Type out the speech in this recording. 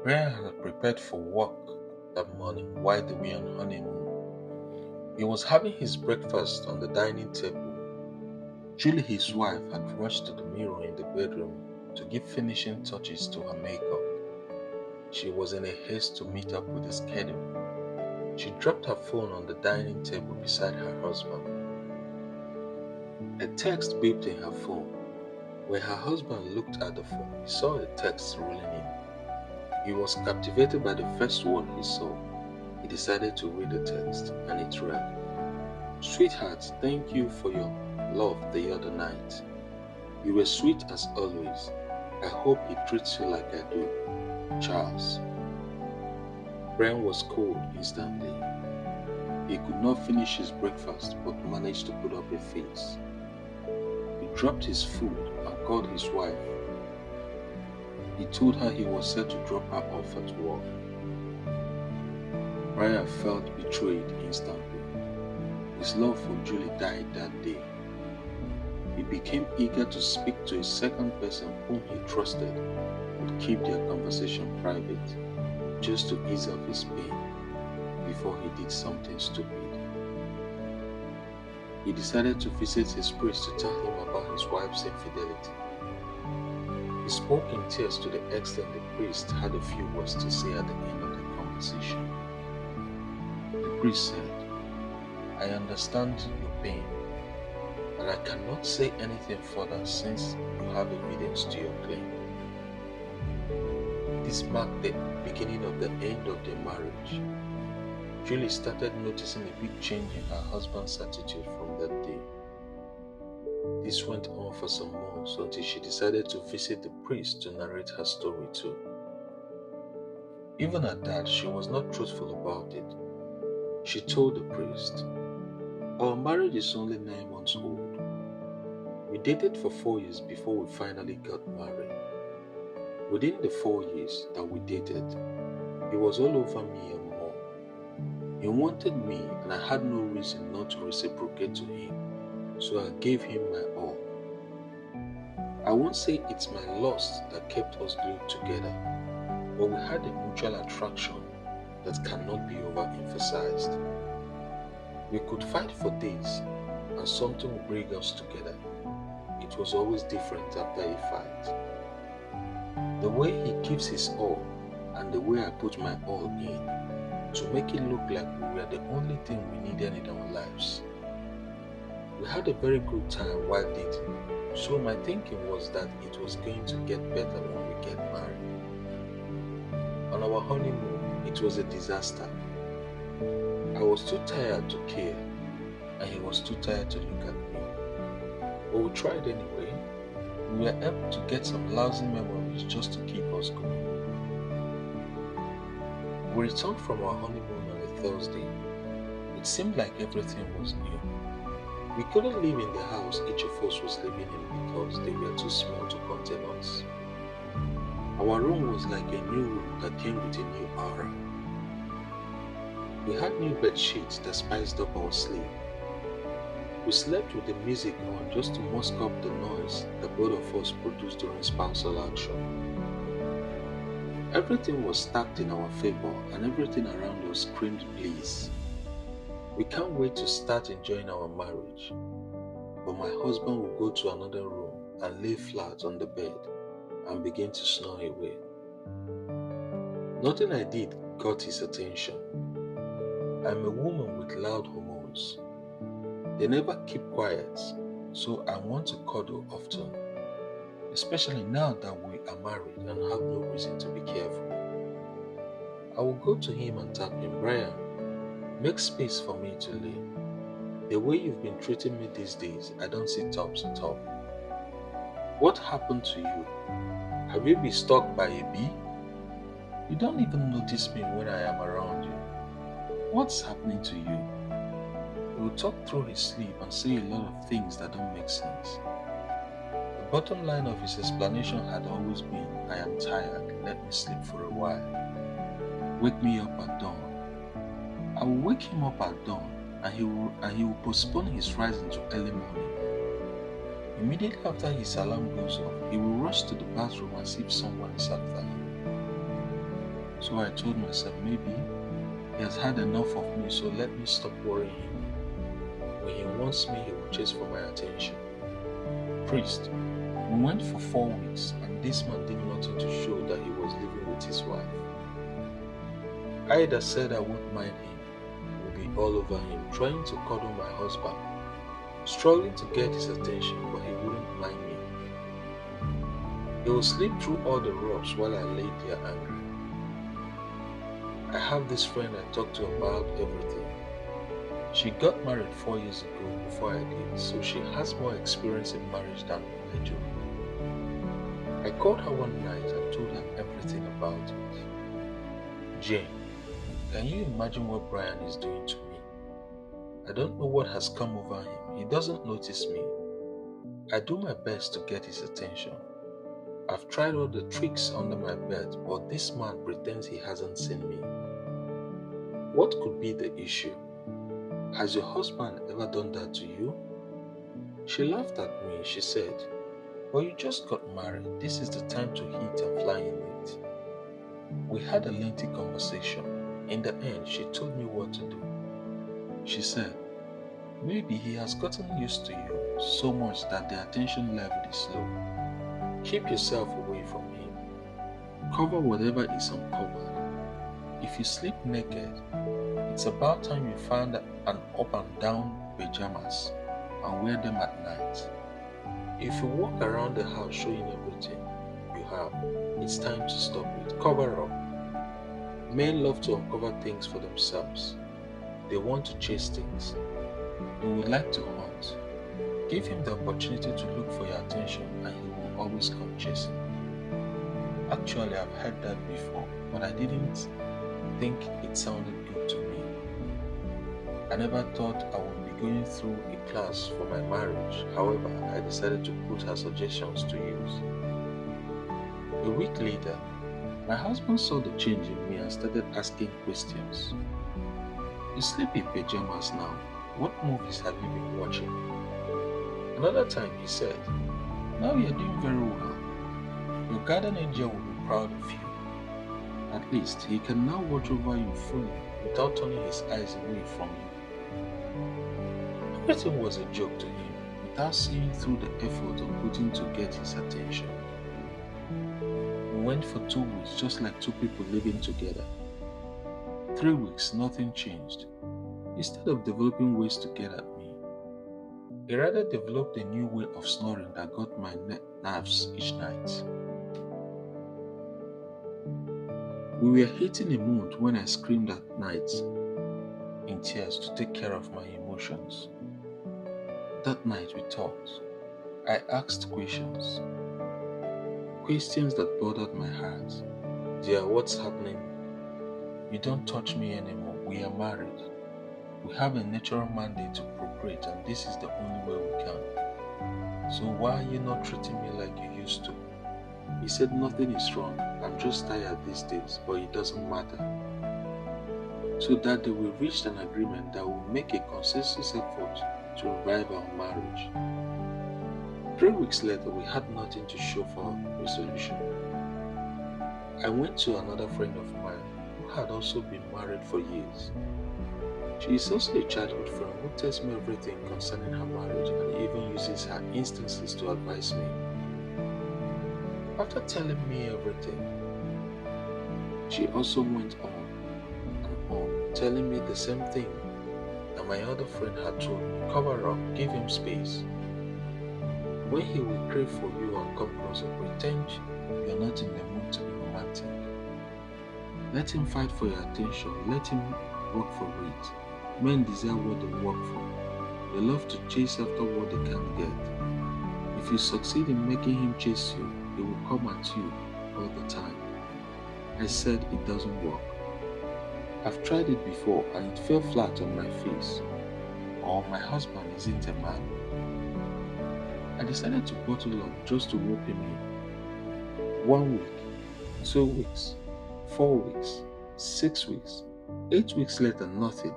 Brian had prepared for work that morning while they were on honeymoon. He was having his breakfast on the dining table. Julie, his wife, had rushed to the mirror in the bedroom to give finishing touches to her makeup. She was in a haste to meet up with the schedule. She dropped her phone on the dining table beside her husband. A text beeped in her phone. When her husband looked at the phone, he saw the text rolling in. He was captivated by the first word he saw. He decided to read the text, and it read, "Sweetheart, thank you for your love the other night. You were sweet as always. I hope he treats you like I do. Charles." Brian was cold instantly. He could not finish his breakfast but managed to put up a face. He dropped his food and called his wife. He told her he was set to drop her off at work. Brian felt betrayed instantly. His love for Julie died that day. He became eager to speak to a second person whom he trusted would keep their conversation private, just to ease off his pain before he did something stupid. He decided to visit his priest to tell him about his wife's infidelity. He spoke in tears to the extent the priest had a few words to say at the end of the conversation. The priest said, "I understand your pain, but I cannot say anything further since you have evidence to your claim." This marked the beginning of the end of their marriage. Julie started noticing a big change in her husband's attitude from that day. This went on for some months until she decided to visit the priest to narrate her story too. Even at that, she was not truthful about it. She told the priest, "Our marriage is only 9 months old. We dated for 4 years before we finally got married. Within the 4 years that we dated, he was all over me and more. He wanted me and I had no reason not to reciprocate to him, so I gave him my all. I won't say it's my lust that kept us glued together, but we had a mutual attraction that cannot be overemphasized. We could fight for days and something would bring us together. It was always different after a fight. The way he gives his all and the way I put my all in to make it look like we were the only thing we needed in our lives. We had a very good time while dating, so my thinking was that it was going to get better when we get married. On our honeymoon, it was a disaster. I was too tired to care, and he was too tired to look at me. But we tried anyway. We were able to get some lousy memories just to keep us going. We returned from our honeymoon on a Thursday. It seemed like everything was new. We couldn't live in the house each of us was living in because they were too small to contain us. Our room was like a new room that came with a new aura. We had new bed sheets that spiced up our sleep. We slept with the music on just to mask up the noise that both of us produced during spousal action. Everything was stacked in our favor and everything around us screamed bliss. We can't wait to start enjoying our marriage. But my husband will go to another room and lay flat on the bed and begin to snore away. Nothing I did got his attention. I'm a woman with loud hormones. They never keep quiet, so I want to cuddle often, especially now that we are married and have no reason to be careful. I will go to him and tap him, "Brian, make space for me to lay. The way you've been treating me these days, I don't see tops at all. What happened to you? Have you been stalked by a bee? You don't even notice me when I am around you. What's happening to you?" He will talk through his sleep and say a lot of things that don't make sense. The bottom line of his explanation had always been, "I am tired, let me sleep for a while. Wake me up at dawn." I will wake him up at dawn and he will postpone his rising to early morning. Immediately after his alarm goes off, he will rush to the bathroom as if someone is after him. So I told myself maybe he has had enough of me, so let me stop worrying him. When he wants me, he will chase for my attention. Priest, we went for 4 weeks and this man did nothing to show that he was living with his wife. I had said I won't mind him, would be all over him, trying to cuddle my husband, struggling to get his attention, but he wouldn't mind me. He would sleep through all the rubs while I lay there angry. I have this friend I talk to about everything. She got married 4 years ago before I did, so she has more experience in marriage than I do. I called her one night and told her everything about it. Jane, can you imagine what Brian is doing to me? I don't know what has come over him. He doesn't notice me. I do my best to get his attention. I've tried all the tricks under my bed, but this man pretends he hasn't seen me. What could be the issue? Has your husband ever done that to you? She laughed at me. She said, well, you just got married. This is the time to hit and fly in it. We had a lengthy conversation. In the end, she told me what to do. She said, maybe he has gotten used to you so much that the attention level is low. Keep yourself away from him. Cover whatever is uncovered. If you sleep naked, it's about time you find an up and down pajamas and wear them at night. If you walk around the house showing everything you have, it's time to stop it. Cover up. Men love to uncover things for themselves. They want to chase things. They would like to hunt. Give him the opportunity to look for your attention and he will always come chasing. Actually, I've heard that before, but I didn't think it sounded good to me. I never thought I would be going through a class for my marriage. However, I decided to put her suggestions to use. A week later, my husband saw the change in me and started asking questions. You sleep in pajamas now. What movies have you been watching? Another time he said, now you're doing very well. Your guardian angel will be proud of you. At least he can now watch over you fully without turning his eyes away from you. Everything was a joke to him, without seeing through the effort of putting to get his attention. We went for 2 weeks just like two people living together. 3 weeks, nothing changed. Instead of developing ways to get at me, he rather developed a new way of snoring that got my nerves each night. We were hitting a mood when I screamed at night in tears to take care of my emotions. That night we talked. I asked questions that bothered my heart. Dear, what's happening? You don't touch me anymore. We are married. We have a natural mandate to procreate and this is the only way we can. So why are you not treating me like you used to? He said nothing is wrong. I'm just tired these days, but it doesn't matter. So that day we reached an agreement that will make a consensus effort to revive our marriage. 3 weeks later, we had nothing to show for resolution. I went to another friend of mine who had also been married for years. She is also a childhood friend who tells me everything concerning her marriage and even uses her instances to advise me. After telling me everything, she also went on and on, telling me the same thing that my other friend had told me. Cover up, give him space. When he will crave for you and come closer, pretend you're not in the mood to be romantic. Let him fight for your attention, let him work for it. Men desire what they work for. They love to chase after what they can't get. If you succeed in making him chase you, he will come at you all the time. I said it doesn't work. I've tried it before and it fell flat on my face. Or my husband isn't a man. I decided to bottle up just to rope him in. 1 week, 2 weeks, 4 weeks, 6 weeks, 8 weeks later, nothing.